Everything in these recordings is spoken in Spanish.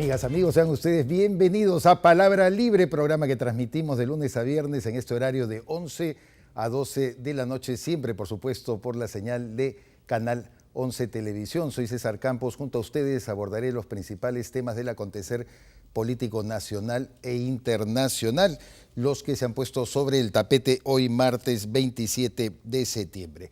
Amigas, amigos, sean ustedes bienvenidos a Palabra Libre, programa que transmitimos de lunes a viernes en este horario de 11 a 12 de la noche, siempre, por supuesto, por la señal de Canal 11 Televisión. Soy César Campos, junto a ustedes abordaré los principales temas del acontecer político nacional e internacional, los que se han puesto sobre el tapete hoy martes 27 de septiembre.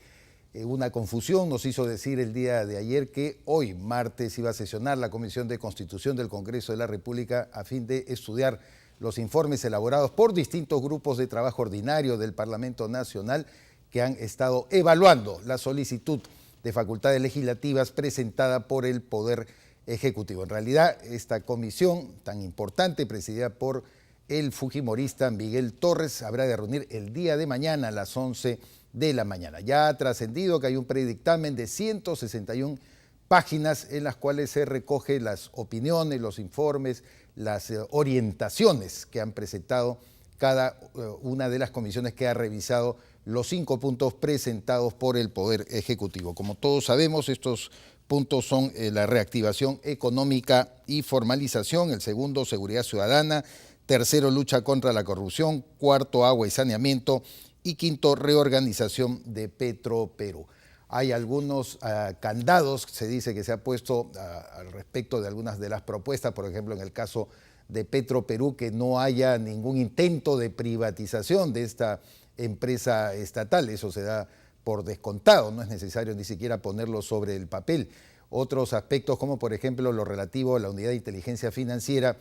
Una confusión nos hizo decir el día de ayer que hoy martes iba a sesionar la Comisión de Constitución del Congreso de la República a fin de estudiar los informes elaborados por distintos grupos de trabajo ordinario del Parlamento Nacional que han estado evaluando la solicitud de facultades legislativas presentada por el Poder Ejecutivo. En realidad, esta comisión tan importante, presidida por el fujimorista Miguel Torres, habrá de reunir el día de mañana a las 11 de la mañana. Ya ha trascendido que hay un predictamen de 161 páginas en las cuales se recoge las opiniones, los informes, las orientaciones que han presentado cada una de las comisiones que ha revisado los 5 puntos presentados por el Poder Ejecutivo. Como todos sabemos, estos puntos son la reactivación económica y formalización, el segundo, seguridad ciudadana, tercero, lucha contra la corrupción, cuarto, agua y saneamiento, y quinto, reorganización de Petroperú. Hay algunos candados, se dice que se ha puesto al respecto de algunas de las propuestas, por ejemplo, en el caso de Petroperú, que no haya ningún intento de privatización de esta empresa estatal. Eso se da por descontado, no es necesario ni siquiera ponerlo sobre el papel. Otros aspectos, como por ejemplo lo relativo a la unidad de inteligencia financiera,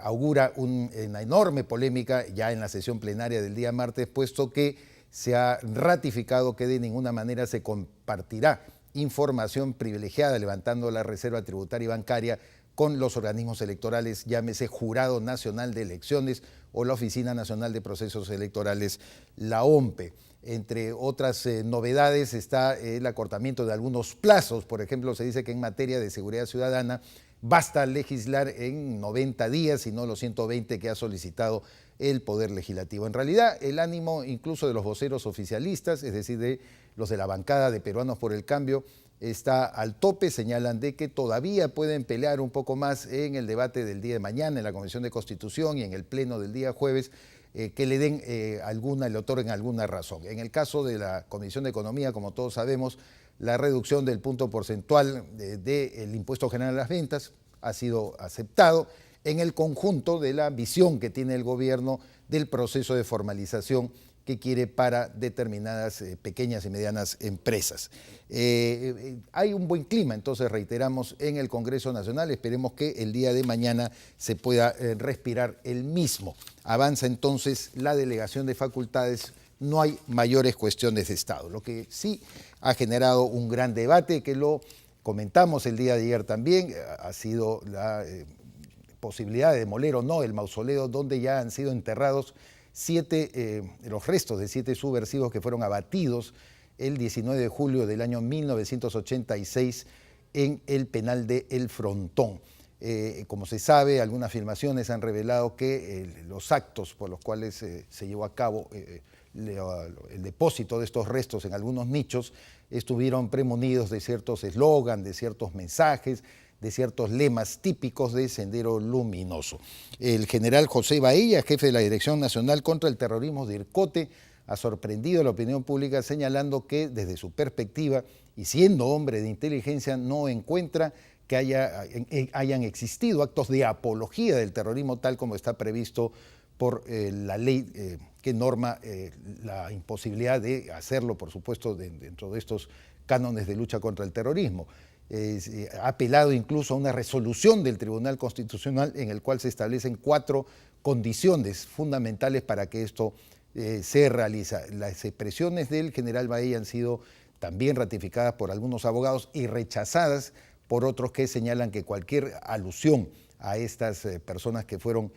augura una enorme polémica ya en la sesión plenaria del día martes, puesto que se ha ratificado que de ninguna manera se compartirá información privilegiada, levantando la reserva tributaria y bancaria con los organismos electorales, llámese Jurado Nacional de Elecciones o la Oficina Nacional de Procesos Electorales, la OMPE. Entre otras novedades está el acortamiento de algunos plazos. Por ejemplo, se dice que en materia de seguridad ciudadana basta legislar en 90 días y no los 120 que ha solicitado el Poder Legislativo. En realidad, el ánimo incluso de los voceros oficialistas, es decir, de los de la bancada de Peruanos por el Cambio, está al tope. Señalan de que todavía pueden pelear un poco más en el debate del día de mañana en la Comisión de Constitución y en el pleno del día jueves, que le den le otorguen alguna razón. En el caso de la Comisión de Economía, como todos sabemos, la reducción del punto porcentual del impuesto general a las ventas ha sido aceptado en el conjunto de la visión que tiene el gobierno del proceso de formalización que quiere para determinadas pequeñas y medianas empresas. Hay un buen clima, entonces reiteramos, en el Congreso Nacional. Esperemos que el día de mañana se pueda respirar el mismo. Avanza entonces la delegación de facultades. No hay mayores cuestiones de Estado. Lo que sí ha generado un gran debate, que lo comentamos el día de ayer también, ha sido la posibilidad de demoler o no el mausoleo donde ya han sido enterrados los restos de 7 subversivos que fueron abatidos el 19 de julio del año 1986 en el penal de El Frontón. Como se sabe, algunas filmaciones han revelado que los actos por los cuales se llevó a cabo el depósito de estos restos en algunos nichos estuvieron premunidos de ciertos eslogans, de ciertos mensajes, de ciertos lemas típicos de Sendero Luminoso. El general José Bahía, jefe de la Dirección Nacional contra el Terrorismo de IRCOTE, ha sorprendido a la opinión pública señalando que desde su perspectiva y siendo hombre de inteligencia no encuentra que hayan existido actos de apología del terrorismo tal como está previsto por la ley que norma la imposibilidad de hacerlo, por supuesto, dentro de estos cánones de lucha contra el terrorismo. Ha apelado incluso a una resolución del Tribunal Constitucional en el cual se establecen 4 condiciones fundamentales para que esto se realice. Las expresiones del general Bahía han sido también ratificadas por algunos abogados y rechazadas por otros que señalan que cualquier alusión a estas personas que fueron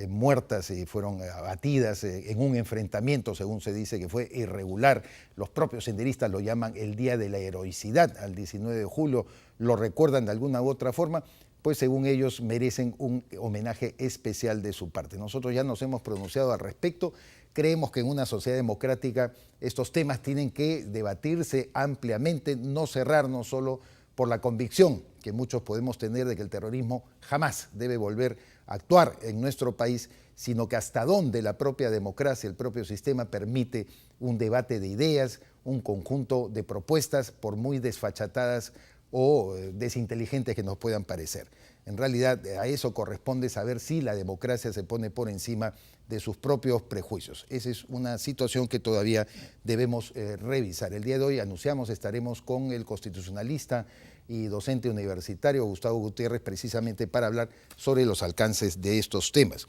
muertas y fueron abatidas en un enfrentamiento, según se dice, que fue irregular. Los propios senderistas lo llaman el Día de la Heroicidad, al 19 de julio, lo recuerdan de alguna u otra forma, pues según ellos merecen un homenaje especial de su parte. Nosotros ya nos hemos pronunciado al respecto. Creemos que en una sociedad democrática estos temas tienen que debatirse ampliamente, no cerrarnos solo por la convicción que muchos podemos tener de que el terrorismo jamás debe volver a actuar en nuestro país, sino que hasta dónde la propia democracia, el propio sistema permite un debate de ideas, un conjunto de propuestas, por muy desfachatadas o desinteligentes que nos puedan parecer. En realidad, a eso corresponde saber si la democracia se pone por encima de sus propios prejuicios. Esa es una situación que todavía debemos revisar. El día de hoy anunciamos, estaremos con el constitucionalista y docente universitario Gustavo Gutiérrez, precisamente para hablar sobre los alcances de estos temas.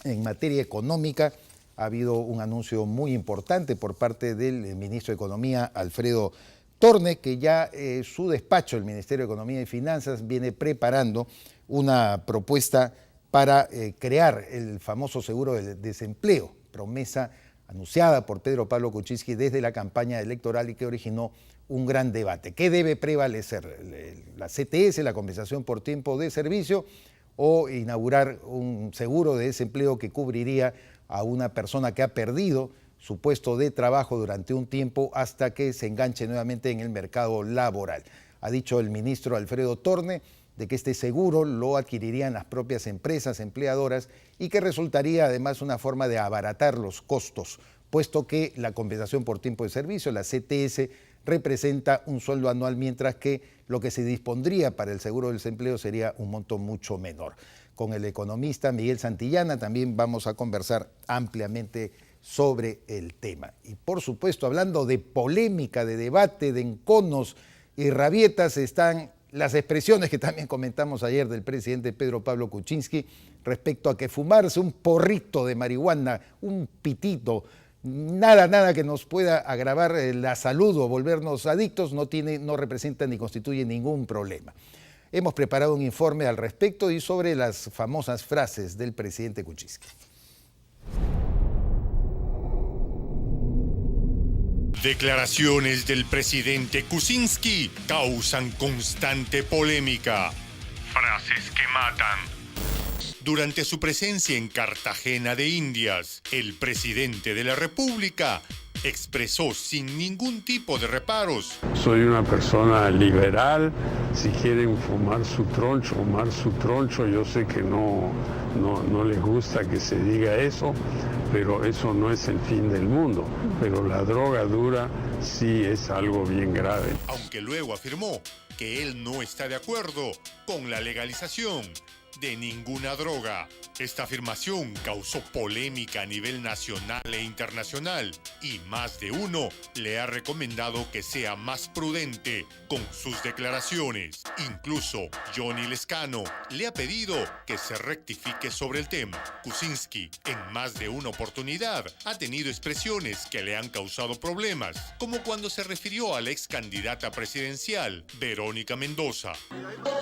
En materia económica, ha habido un anuncio muy importante por parte del ministro de Economía, Alfredo Torne, que ya su despacho, el Ministerio de Economía y Finanzas, viene preparando una propuesta para crear el famoso seguro del desempleo, promesa anunciada por Pedro Pablo Kuczynski desde la campaña electoral y que originó un gran debate. ¿Qué debe prevalecer? ¿La CTS, la compensación por tiempo de servicio, o inaugurar un seguro de desempleo que cubriría a una persona que ha perdido su puesto de trabajo durante un tiempo hasta que se enganche nuevamente en el mercado laboral? Ha dicho el ministro Alfredo Torne de que este seguro lo adquirirían las propias empresas empleadoras y que resultaría además una forma de abaratar los costos, puesto que la compensación por tiempo de servicio, la CTS, representa un sueldo anual, mientras que lo que se dispondría para el seguro del desempleo sería un monto mucho menor. Con el economista Miguel Santillana también vamos a conversar ampliamente sobre el tema. Y por supuesto, hablando de polémica, de debate, de enconos y rabietas, están las expresiones que también comentamos ayer del presidente Pedro Pablo Kuczynski respecto a que fumarse un porrito de marihuana, un pitito, nada que nos pueda agravar la salud o volvernos adictos, no representa ni constituye ningún problema. Hemos preparado un informe al respecto y sobre las famosas frases del presidente Kuczynski. Declaraciones del presidente Kuczynski causan constante polémica. Frases que matan. Durante su presencia en Cartagena de Indias, el presidente de la República expresó sin ningún tipo de reparos: soy una persona liberal, si quieren fumar su troncho, yo sé que no les gusta que se diga eso, pero eso no es el fin del mundo, pero la droga dura sí es algo bien grave. Aunque luego afirmó que él no está de acuerdo con la legalización de ninguna droga. Esta afirmación causó polémica a nivel nacional e internacional y más de uno le ha recomendado que sea más prudente con sus declaraciones. Incluso Johnny Lescano le ha pedido que se rectifique sobre el tema. Kuczynski en más de una oportunidad ha tenido expresiones que le han causado problemas, como cuando se refirió a la ex candidata presidencial, Verónica Mendoza.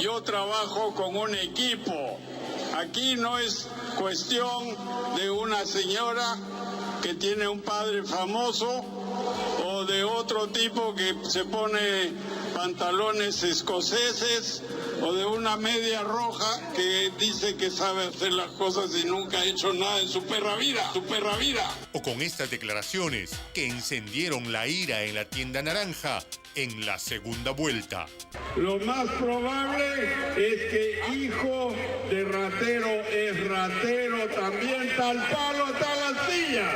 Yo trabajo con un equipo. Aquí no es cuestión de una señora que tiene un padre famoso o de otro tipo que se pone pantalones escoceses o de una media roja que dice que sabe hacer las cosas y nunca ha hecho nada en su perra vida. O con estas declaraciones que encendieron la ira en la tienda naranja en la segunda vuelta. Lo más probable es que hijo de ratero es ratero también, tal palo, tal astilla.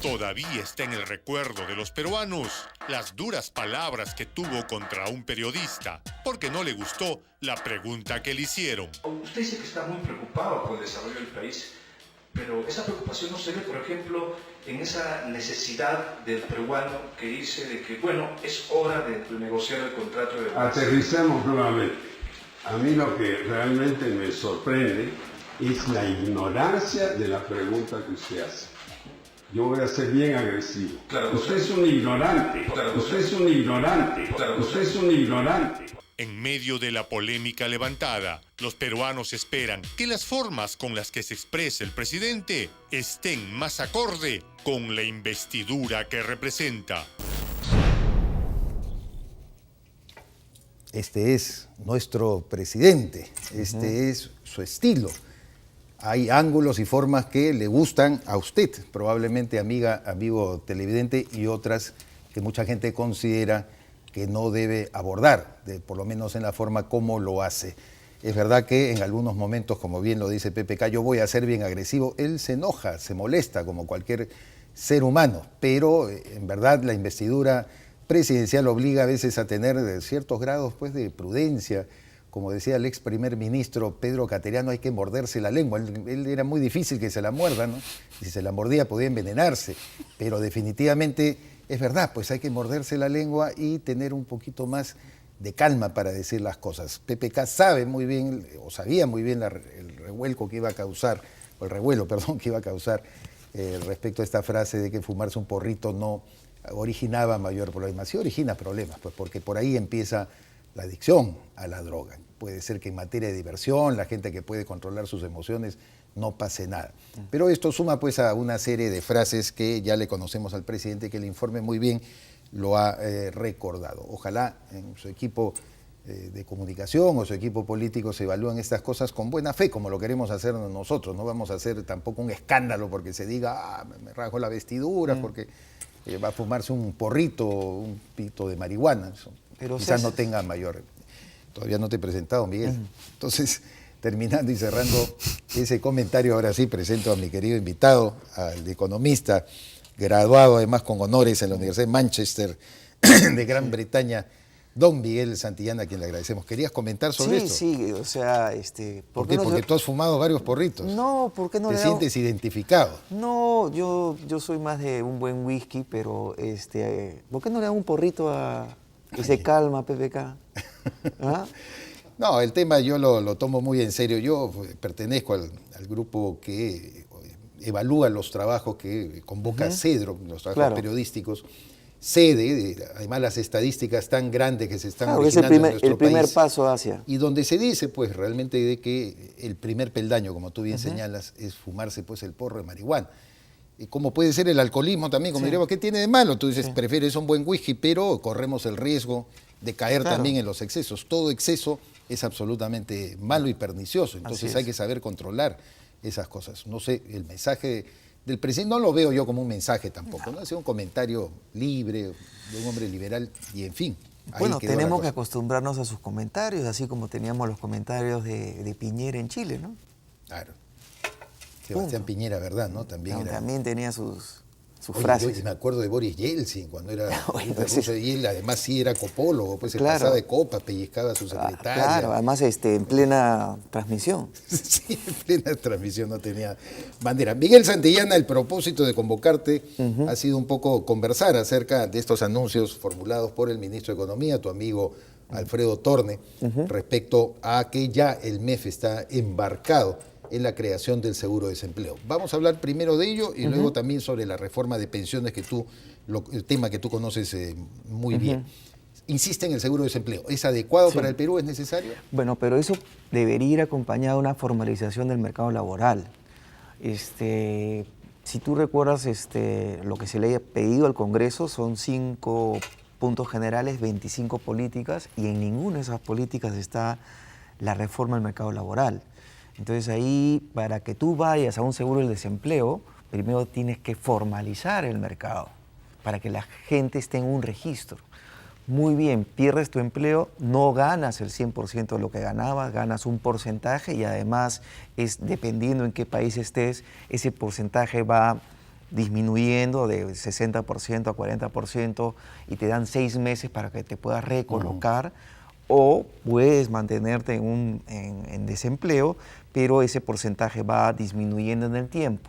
Todavía está en el recuerdo de los peruanos las duras palabras que tuvo contra un periodista porque no le gustó la pregunta que le hicieron. Usted dice que está muy preocupado por el desarrollo del país, pero esa preocupación no se ve, por ejemplo, en esa necesidad del peruano que dice de que, bueno, es hora de negociar el contrato de paz. Aterricemos nuevamente. A mí lo que realmente me sorprende es la ignorancia de la pregunta que usted hace. Yo voy a ser bien agresivo. Claro, usted es un ignorante. Claro, usted es un ignorante. Claro, usted es un ignorante. En medio de la polémica levantada, los peruanos esperan que las formas con las que se expresa el presidente estén más acorde con la investidura que representa. Este es nuestro presidente, este es su estilo. Hay ángulos y formas que le gustan a usted, probablemente amigo televidente, y otras que mucha gente considera que no debe abordar, por lo menos en la forma como lo hace. Es verdad que en algunos momentos, como bien lo dice PPK, yo voy a ser bien agresivo, él se enoja, se molesta como cualquier ser humano, pero en verdad la investidura presidencial obliga a veces a tener ciertos grados pues, de prudencia. Como decía el ex primer ministro Pedro Cateriano, hay que morderse la lengua. Él era muy difícil que se la muerda, ¿no? Si se la mordía podía envenenarse, pero definitivamente es verdad, pues hay que morderse la lengua y tener un poquito más de calma para decir las cosas. PPK sabe muy bien, o sabía muy bien el revuelo que iba a causar respecto a esta frase de que fumarse un porrito no originaba mayor problema. Sí origina problemas, pues porque por ahí empieza la adicción a la droga. Puede ser que en materia de diversión, la gente que puede controlar sus emociones, no pase nada. Pero esto suma pues a una serie de frases que ya le conocemos al presidente, que el informe muy bien lo ha recordado. Ojalá en su equipo de comunicación o su equipo político se evalúen estas cosas con buena fe, como lo queremos hacer nosotros. No vamos a hacer tampoco un escándalo porque se diga, me rasgo la vestidura, porque va a fumarse un porrito, un pito de marihuana. Eso pero quizás no tenga mayor... Todavía no te he presentado, Miguel. Entonces, terminando y cerrando ese comentario, ahora sí presento a mi querido invitado, al economista, graduado además con honores en la Universidad de Manchester de Gran Bretaña, don Miguel Santillana, a quien le agradecemos. ¿Querías comentar sobre esto? Sí, o sea... ¿Por qué? Porque tú has fumado varios porritos. No, ¿por qué no? ¿Te sientes identificado? No, yo soy más de un buen whisky, pero ¿por qué no le da un porrito a que se calma, PPK? ¿Ah? No, el tema yo lo tomo muy en serio. Yo pertenezco al grupo que evalúa los trabajos que convoca CEDRO, los trabajos periodísicos. Cede, además las estadísticas tan grandes que se están originando en nuestro el primer país, paso hacia. Y donde se dice, pues, realmente de que el primer peldaño, como tú bien señalas, es fumarse, pues, el porro de marihuana. Y como puede ser el alcoholismo también, como diríamos, ¿qué tiene de malo? Tú dices, prefieres un buen whisky, pero corremos el riesgo de caer también en los excesos. Todo exceso es absolutamente malo y pernicioso, entonces hay que saber controlar esas cosas. No sé, el mensaje del presidente no lo veo yo como un mensaje tampoco, ¿no? Ha sido un comentario libre de un hombre liberal y en fin. Bueno, tenemos que acostumbrarnos a sus comentarios, así como teníamos los comentarios de Piñera en Chile, ¿no? Claro. Sebastián Piñera, ¿verdad? ¿No? También tenía sus frases. Yo me acuerdo de Boris Yeltsin, cuando era ruso, y él además sí era copólogo, pues se pasaba de copa, pellizcaba a su secretaria. Claro, además en plena transmisión. Sí, en plena transmisión no tenía bandera. Miguel Santillana, el propósito de convocarte ha sido un poco conversar acerca de estos anuncios formulados por el ministro de Economía, tu amigo Alfredo Torne, respecto a que ya el MEF está embarcado en la creación del seguro de desempleo. Vamos a hablar primero de ello y luego también sobre la reforma de pensiones, el tema que tú conoces muy bien. Insiste en el seguro de desempleo. ¿Es adecuado para el Perú? ¿Es necesario? Bueno, pero eso debería ir acompañado de una formalización del mercado laboral. Si tú recuerdas lo que se le ha pedido al Congreso, son 5 puntos generales, 25 políticas, y en ninguna de esas políticas está la reforma del mercado laboral. Entonces ahí, para que tú vayas a un seguro del desempleo, primero tienes que formalizar el mercado, para que la gente esté en un registro. Muy bien, pierdes tu empleo, no ganas el 100% de lo que ganabas, ganas un porcentaje y además, dependiendo en qué país estés, ese porcentaje va disminuyendo de 60% a 40% y te dan 6 meses para que te puedas recolocar. O puedes mantenerte en desempleo, pero ese porcentaje va disminuyendo en el tiempo.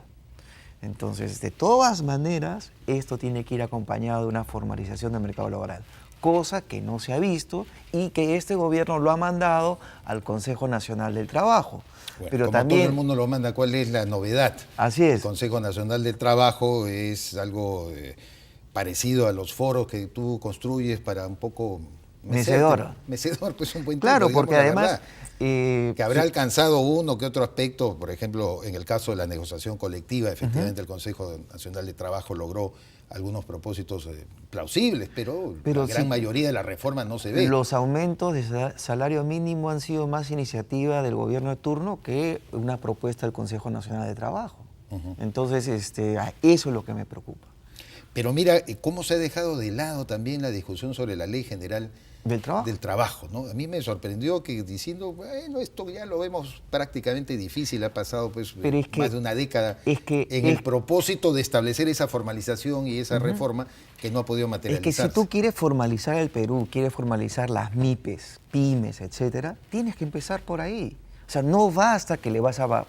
Entonces, de todas maneras, esto tiene que ir acompañado de una formalización del mercado laboral, cosa que no se ha visto y que este gobierno lo ha mandado al Consejo Nacional del Trabajo. Bueno, pero como también todo el mundo lo manda, ¿cuál es la novedad? Así es. El Consejo Nacional del Trabajo es algo parecido a los foros que tú construyes para un poco... Mecedor, pues un buen tiempo. Claro, porque además... que habrá alcanzado uno que otro aspecto, por ejemplo, en el caso de la negociación colectiva, efectivamente el Consejo Nacional de Trabajo logró algunos propósitos plausibles, pero la gran mayoría de la reforma no se ve. Los aumentos de salario mínimo han sido más iniciativa del gobierno de turno que una propuesta del Consejo Nacional de Trabajo. Entonces, eso es lo que me preocupa. Pero mira cómo se ha dejado de lado también la discusión sobre la Ley General ¿Del trabajo? ¿no? A mí me sorprendió que diciendo, bueno, esto ya lo vemos prácticamente difícil, ha pasado pues más de una década en el propósito de establecer esa formalización y esa reforma que no ha podido materializarse. Es que si tú quieres formalizar el Perú, quieres formalizar las MIPES, pymes, etcétera, tienes que empezar por ahí. O sea, no basta que le vas a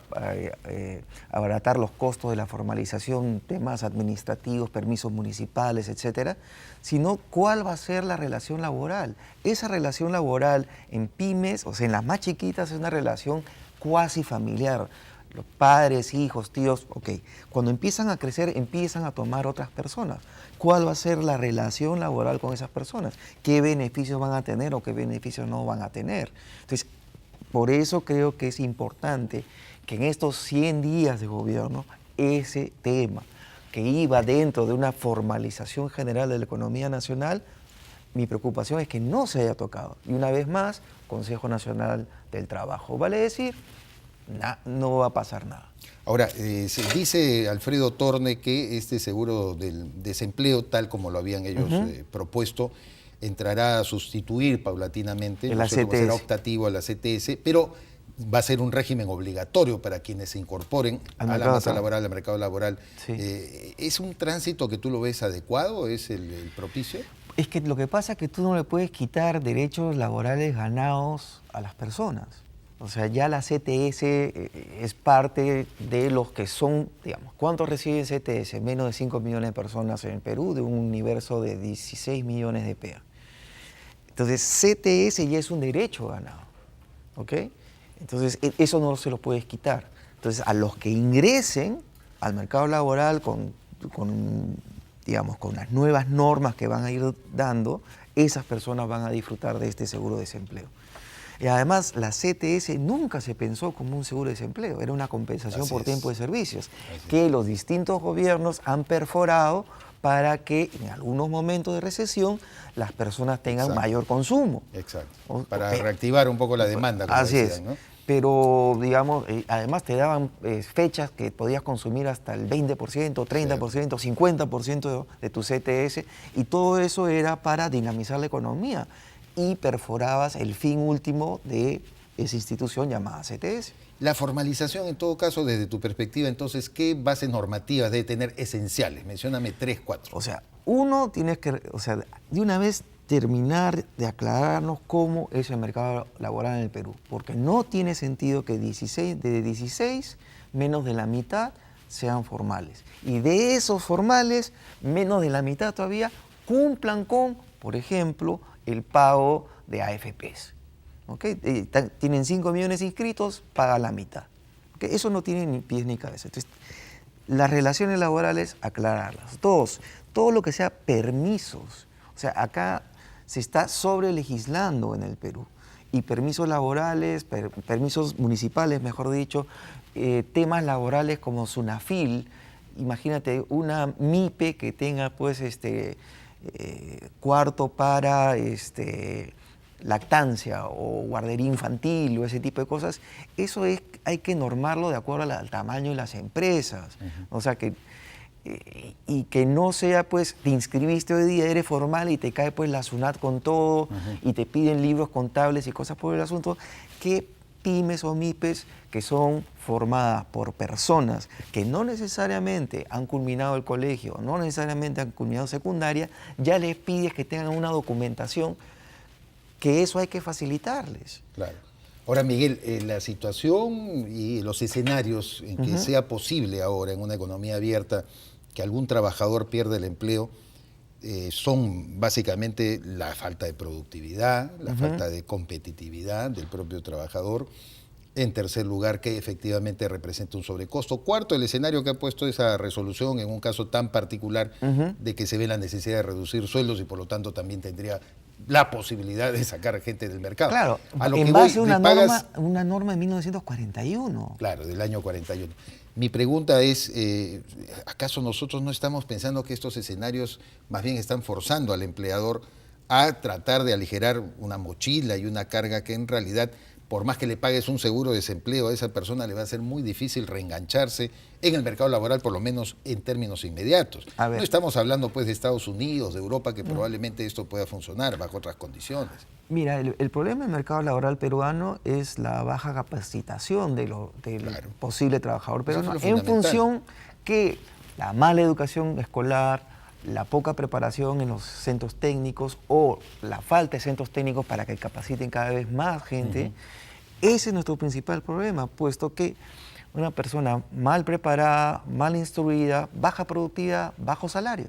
abaratar los costos de la formalización, temas administrativos, permisos municipales, etcétera, sino cuál va a ser la relación laboral. Esa relación laboral en pymes, o sea, en las más chiquitas, es una relación cuasi familiar. Los padres, hijos, tíos, ok. Cuando empiezan a crecer, empiezan a tomar otras personas. ¿Cuál va a ser la relación laboral con esas personas? ¿Qué beneficios van a tener o qué beneficios no van a tener? Entonces, por eso creo que es importante que en estos 100 días de gobierno ese tema que iba dentro de una formalización general de la economía nacional, mi preocupación es que no se haya tocado. Y una vez más, Consejo Nacional del Trabajo. Vale decir, no va a pasar nada. Ahora, se dice Alfredo Torne que este seguro del desempleo, tal como lo habían ellos propuesto, entrará a sustituir paulatinamente, la CTS. Será optativo a la CTS, pero va a ser un régimen obligatorio para quienes se incorporen a la masa laboral, al mercado laboral. Sí. ¿Es un tránsito que tú lo ves adecuado? ¿Es el propicio? Es que lo que pasa es que tú no le puedes quitar derechos laborales ganados a las personas. O sea, ya la CTS es parte de los que son, digamos, ¿cuántos reciben CTS? Menos de 5 millones de personas en el Perú, de un universo de 16 millones de PEA. Entonces, CTS ya es un derecho ganado, ¿ok? Entonces, eso no se lo puedes quitar. Entonces, a los que ingresen al mercado laboral con las nuevas normas que van a ir dando, esas personas van a disfrutar de este seguro de desempleo. Y además, la CTS nunca se pensó como un seguro de desempleo, era una compensación por tiempo de servicios, que los distintos gobiernos han perforado para que en algunos momentos de recesión las personas tengan mayor consumo. Exacto, para reactivar un poco la demanda, como así decían, es. ¿no? Pero, digamos, además te daban fechas que podías consumir hasta el 20%, 30%, 50% de tu CTS, y todo eso era para dinamizar la economía, y perforabas el fin último de esa institución llamada CTS. La formalización, en todo caso, desde tu perspectiva, entonces, ¿qué bases normativas debe tener esenciales? Mencióname 3, 4. O sea, uno, tienes que, o sea, de una vez terminar de aclararnos cómo es el mercado laboral en el Perú, porque no tiene sentido que de 16, menos de la mitad sean formales. Y de esos formales, menos de la mitad todavía cumplan con, por ejemplo, el pago de AFPs. ¿Okay? Tienen 5 millones inscritos, paga la mitad. ¿Okay? Eso no tiene ni pies ni cabeza. Entonces, las relaciones laborales, aclararlas. 2, todo lo que sea permisos. O sea, acá se está sobrelegislando en el Perú. Y permisos laborales, permisos municipales, mejor dicho, temas laborales como SUNAFIL. Imagínate una MIPE que tenga, pues, cuarto para lactancia o guardería infantil o ese tipo de cosas, eso hay que normarlo de acuerdo al tamaño de las empresas. O sea, y que no sea, pues, te inscribiste hoy día, eres formal y te cae, pues, la SUNAT con todo y te piden libros contables y cosas por el asunto, que pymes o MIPES que son formadas por personas que no necesariamente han culminado el colegio, no necesariamente han culminado secundaria, ya les pides que tengan una documentación, que eso hay que facilitarles. Claro. Ahora, Miguel, la situación y los escenarios en que sea posible ahora en una economía abierta que algún trabajador pierda el empleo son básicamente la falta de productividad, la falta de competitividad del propio trabajador. En tercer lugar, que efectivamente representa un sobrecosto. Cuarto, el escenario que ha puesto esa resolución en un caso tan particular de que se ve la necesidad de reducir sueldos y por lo tanto también tendría la posibilidad de sacar gente del mercado. Claro, a lo en que base a voy, una norma de 1941. Claro, del año 41. Mi pregunta es, ¿acaso nosotros no estamos pensando que estos escenarios más bien están forzando al empleador a tratar de aligerar una mochila y una carga que en realidad, por más que le pagues un seguro de desempleo a esa persona, le va a ser muy difícil reengancharse en el mercado laboral, por lo menos en términos inmediatos. No estamos hablando pues de Estados Unidos, de Europa, que probablemente esto pueda funcionar bajo otras condiciones. Mira, el problema del mercado laboral peruano es la baja capacitación del posible trabajador peruano, en función que la mala educación escolar, la poca preparación en los centros técnicos o la falta de centros técnicos para que capaciten cada vez más gente. Ese es nuestro principal problema, puesto que una persona mal preparada, mal instruida, baja productividad, bajo salario.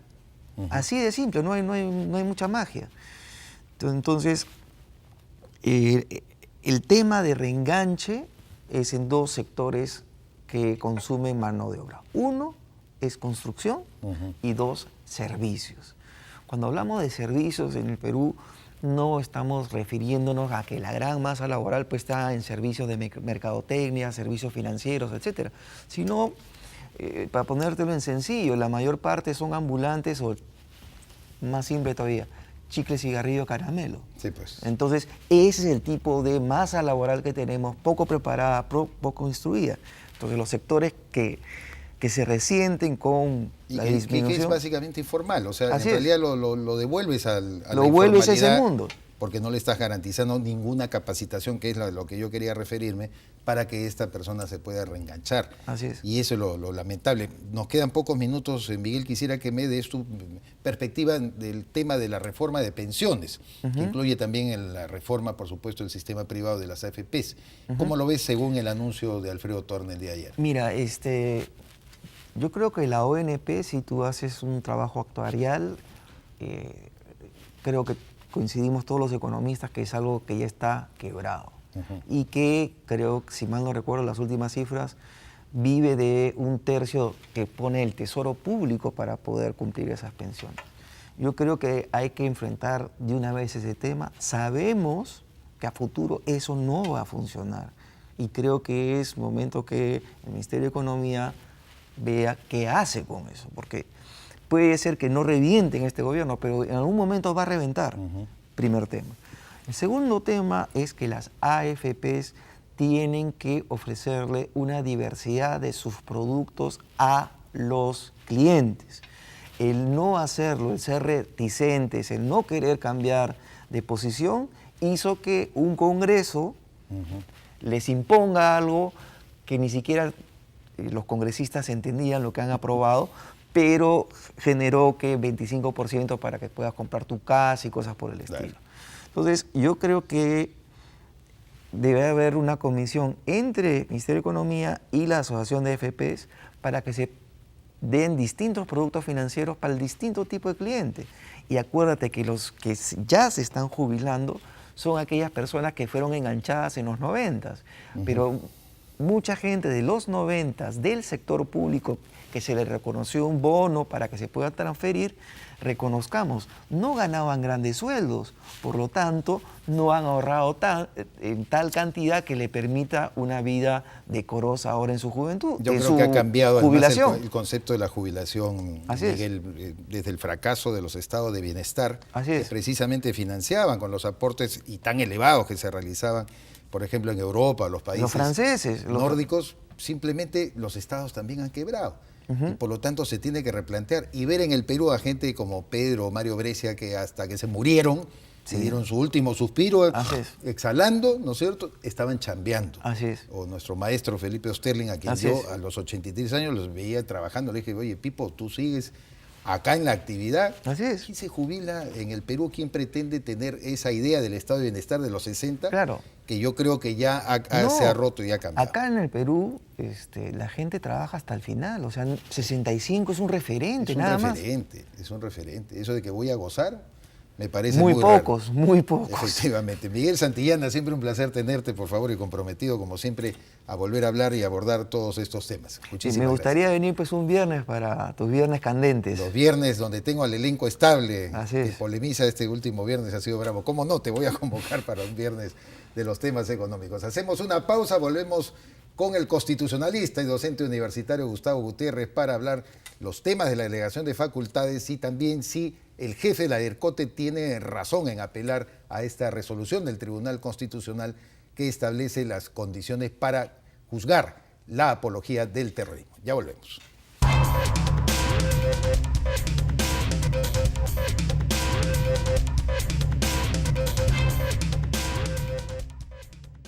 Así de simple, no hay mucha magia. Entonces, el tema de reenganche es en dos sectores que consumen mano de obra. Uno es construcción y dos, servicios. Cuando hablamos de servicios en el Perú, no estamos refiriéndonos a que la gran masa laboral pues está en servicios de mercadotecnia, servicios financieros, etcétera, sino, para ponértelo en sencillo, la mayor parte son ambulantes o, más simple todavía, chicle, cigarrillo, caramelo. Sí, pues. Entonces, ese es el tipo de masa laboral que tenemos, poco preparada, poco instruida. Entonces, los sectores que se resienten con la disminución. Que es básicamente informal, o sea, Así en realidad lo devuelves a la lo vuelves a ese mundo. Porque no le estás garantizando ninguna capacitación, que es lo que yo quería referirme, para que esta persona se pueda reenganchar. Así es. Y eso es lo lamentable. Nos quedan pocos minutos, Miguel, quisiera que me des tu perspectiva del tema de la reforma de pensiones, que incluye también en la reforma, por supuesto, del sistema privado de las AFPs. ¿Cómo lo ves según el anuncio de Alfredo Torne el día de ayer? Mira, yo creo que la ONP, si tú haces un trabajo actuarial, creo que coincidimos todos los economistas que es algo que ya está quebrado. Y que creo, si mal no recuerdo las últimas cifras, vive de 1/3 que pone el Tesoro Público para poder cumplir esas pensiones. Yo creo que hay que enfrentar de una vez ese tema. Sabemos que a futuro eso no va a funcionar. Y creo que es momento que el Ministerio de Economía vea qué hace con eso, porque puede ser que no reviente en este gobierno, pero en algún momento va a reventar. Primer tema. El segundo tema es que las AFPs tienen que ofrecerle una diversidad de sus productos a los clientes. El no hacerlo, el ser reticentes, el no querer cambiar de posición, hizo que un Congreso les imponga algo que ni siquiera los congresistas entendían lo que han aprobado, pero generó que 25% para que puedas comprar tu casa y cosas por el estilo. Entonces, yo creo que debe haber una comisión entre el Ministerio de Economía y la Asociación de AFPs para que se den distintos productos financieros para el distinto tipo de cliente. Y acuérdate que los que ya se están jubilando son aquellas personas que fueron enganchadas en los 90s, pero mucha gente de los 90s del sector público que se le reconoció un bono para que se pueda transferir, reconozcamos, no ganaban grandes sueldos, por lo tanto, no han ahorrado en tal cantidad que le permita una vida decorosa ahora en su juventud. Yo creo que ha cambiado jubilación. El concepto de la jubilación, Miguel, desde el fracaso de los estados de bienestar, que precisamente financiaban con los aportes y tan elevados que se realizaban, por ejemplo, en Europa, los países los franceses, nórdicos, simplemente los estados también han quebrado. Y por lo tanto se tiene que replantear y ver en el Perú a gente como Pedro o Mario Brescia que hasta que se murieron, se dieron su último suspiro, exhalando, ¿no es cierto? Estaban chambeando. Así es. O nuestro maestro Felipe Osterling, a quien yo a los 83 años los veía trabajando, le dije, oye, Pipo, tú sigues acá en la actividad. Así es. ¿Quién se jubila en el Perú? ¿Quién pretende tener esa idea del estado de bienestar de los 60? Claro. Que yo creo que ya se ha roto y ha cambiado. Acá en el Perú la gente trabaja hasta el final, o sea, 65 es un referente, nada más. Es un referente. Eso de que voy a gozar, me parece muy raro. Muy pocos. Efectivamente. Miguel Santillana, siempre un placer tenerte, por favor, y comprometido, como siempre, a volver a hablar y abordar todos estos temas. Muchísimas me gustaría venir pues un viernes para tus viernes candentes. Los viernes donde tengo al elenco estable, que polemiza este último viernes, ha sido bravo. ¿Cómo no? Te voy a convocar para un viernes de los temas económicos. Hacemos una pausa, volvemos con el constitucionalista y docente universitario Gustavo Gutiérrez para hablar los temas de la delegación de facultades y también si el jefe de la ERCOTE tiene razón en apelar a esta resolución del Tribunal Constitucional que establece las condiciones para juzgar la apología del terrorismo. Ya volvemos.